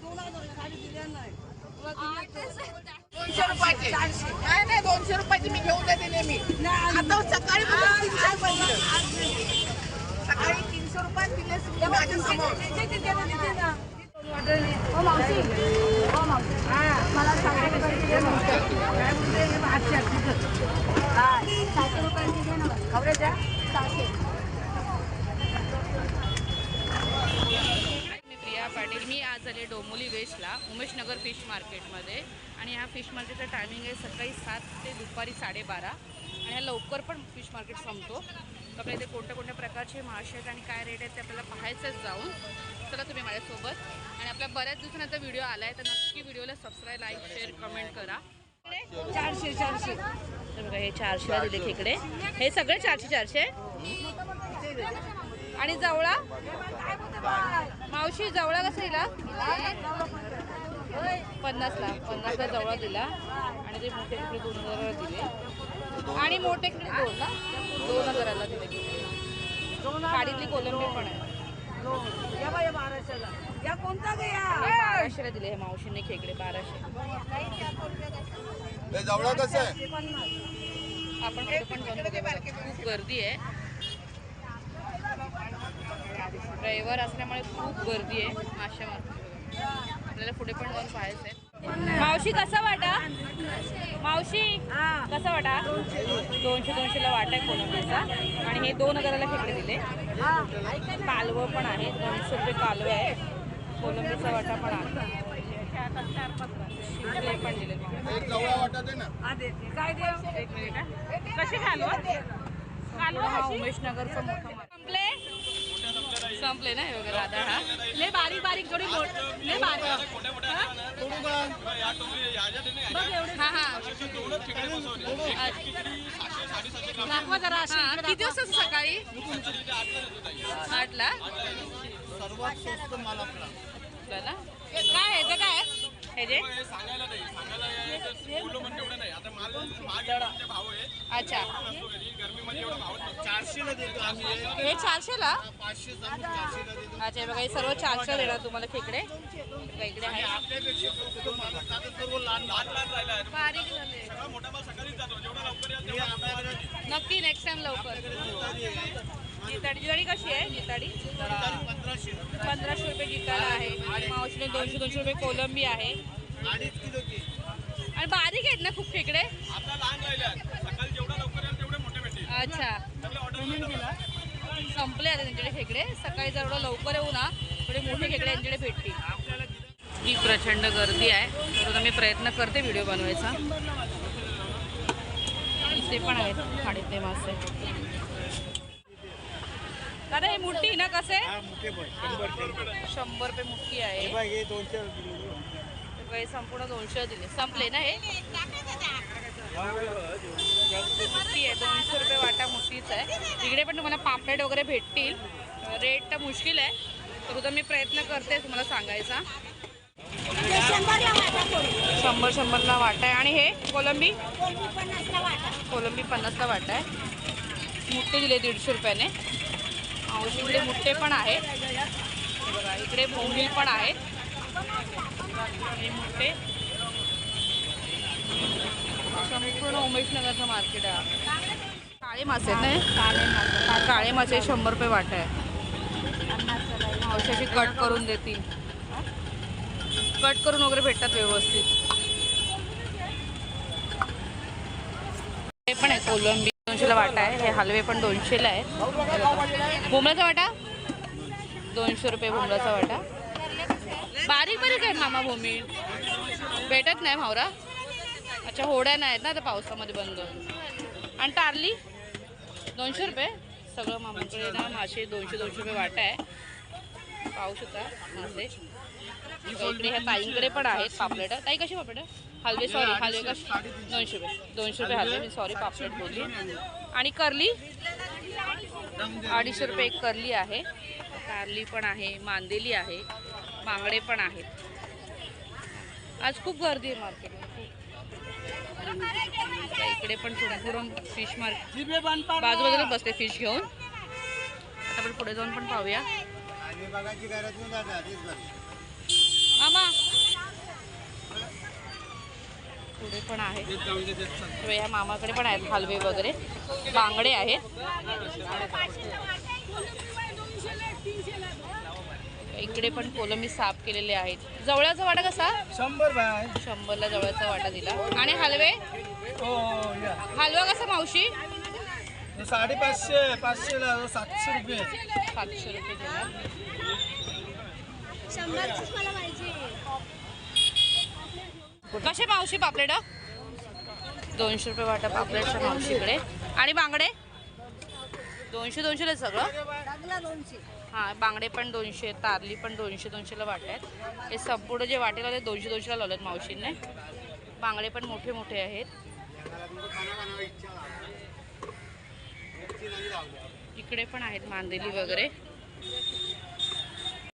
200 रुपयाचे नाही 200 रुपयाची मी घेऊन जाते नेहमी. आता सकाळी सकाळी 300 रुपये दिले माझ्या समोर. मला 700 रुपयाची दे ना. हा 700 रुपयाची दे ना. खबरेच्या 700. पाटील. मी आज आले डोंबिवली वेस्टला उमेशनगर फिश मार्केटमध्ये आणि ह्या फिश मार्केटचा टायमिंग आहे सकाळी 7 ते दुपारी 12:30 आणि ह्या लवकर पण फिश मार्केट संपतो. तर आपल्या इथे कोणत्या कोणत्या प्रकारचे मासे आहेत आणि काय रेट आहेत ते आपल्याला पाहायचंच जाऊन. चला तुम्ही माझ्यासोबत. आणि आपल्या बऱ्याच दिवसानंतर व्हिडिओ आला आहे तर नक्की व्हिडिओला सबस्क्राईब लाईक शेअर कमेंट करा. 400 तर बघा हे 400ला दिले खेकडे. हे सगळे 400 आणि जवळा मावशी जवळा कसं दिला 50ला जवळा दिला आणि ते मोठे खेकडे 2000ला दिले आणि मोठे खेकडे 2000ला दिले. गाडीतली कोलंबी पण आहे 1200ला दिले हे मावशीने खेकडे 1200. आपण पण खूप गर्दी आहे. रविवार असल्यामुळे खूप गर्दी आहे मासे मार्केट. आपल्याला पुढे पण जाऊन पाहायचं आहे. मावशी कसा वाटा मावशी कसा वाटा 200ला वाटा आहे कोलंबीचा आणि हे 2000ला खेकडे दिले. कालवं पण आहे 200 रुपये कालवे आहे. कोलंबीचा वाटा पण आहे. शिवले पण दिले. कसे कालवं उमेशनगरचा मोठा संपले ना वगैरे राधा. हा लय बारीक बारीक थोडी लय बारीक. दाखवा जरा. किती वाजता सकाळी 8ला. सर्वात स्वस्त माल आपला काय आहे काय हे जे अच्छा 400ला देतो आम्ही. हे 400ला. 500 400ला. अच्छा बघा हे सर्व 400 देणार तुम्हाला खेकडे. इकडे आहे आपल्यापेक्षा स्वस्त माल आता सर्व लहान बारीक झाले. नक्की नेक्स्ट टाइम लवकर. जिताडी कशी आहे जिताडी 1500 रुपये जिताडा आहे. मावशीने 200 रुपये कोलंबी आहे. 2.5 किलोची आणि बारीक आहेत ना खूप खेकडे. अच्छा संपले आता त्यांच्याकडे खेकडे. सकाळी जर एवढं लवकर येऊ ना थोडे मोठे खेकडे यांच्याकडे भेटतील. ही प्रचंड गर्दी आहे तर मी प्रयत्न करते व्हिडिओ बनवायचा. इथे पण आहेत खाडीतले मासे. दादा हे मुठ्ठी ना कसे 100 रुपये मुठ्ठी आहे. हे संपूर्ण 200 दिले. संपले ना हे मुठ्ठी आहे 200 रुपये वाटा मुठ्ठीच आहे. इकडे पण तुम्हाला पापलेट वगैरे भेटतील. रेट तर मुश्किल आहे तर मी प्रयत्न करते तुम्हाला सांगायचा. 100ला वाटा आहे. आणि हे कोलंबी 50ला वाटा आहे. मुठ्ठे दिले 150 रुपयाने. इकडे मुठ्ठे पण आहेत बघा. इकडे बोंबील पण आहेत. हे मुठ्ठे संपूर्ण उमेशनगरचं मार्केट आहे. काळे मासे आहेत ना. काळे मासे 100 रुपये वाटा आहे. औषधी कट करून देतील. कट करून वगैरे भेटतात व्यवस्थित. हे पण आहे कोलंबी 200ला वाटा आहे. हे हलवे पण 200ला आहे. भोमळाचा वाटा 200 रुपये भोमळाचा वाटा. बारीक बारीक आहेत मामा भूमी भेटत नाही भावरा. अच्छा होड्या नाही आहेत ना आता पावसामध्ये बंद. आणि टारली 200 रुपये. सगळं मामाकडे ना मासे 200 रुपये वाटा आहे. पाहू शकता मासे. इकडे ह्या ताईंकडे पण आहेत पापलेट. ताई कशी पापलेट हलवे सॉरी हलवे कशी 200 रुपये हलवे. मी सॉरी पापलेट बोलली. आणि करली 250 रुपये एक करली आहे. कारली पण आहे. मांदेली आहे. बांगडे पण आहेत. आज खूप गर्दी आहे मार्केटमध्ये. इकडे पण थोडं फिश मार्केट बाजूबाजूला बसते फिश घेऊन. आता आपण पुढे जाऊन पण पाहूया. मामा पुढे पण आहे. ह्या मामाकडे पण आहेत हलवे वगैरे. बांगडे आहेत. इकडे पण कोलंबी साफ केलेले आहेत. जवळचा वाटा कसा? 100 बाय 100ला जवळचा वाटा दिला. आणि हलवे हो या हलवा कसा मावशी? 550 500ला 700 रुपये 700 रुपये दिला. 100च मला पाहिजे. कसे मावशी पापलेट? 200 रुपये वाटा पापलेटच्या मावशीकडे. आणि बांगडे 200 सगळं. लागला 200. हां बांगडे पण 200, तारली पण 200ला वाटा आहेत. हे संपूर्ण जे वाटे लावले 200ला लावलेत मावशींने. बांगडे पण मोठे मोठे आहेत. इकडे पण आहेत मांदेली वगैरे.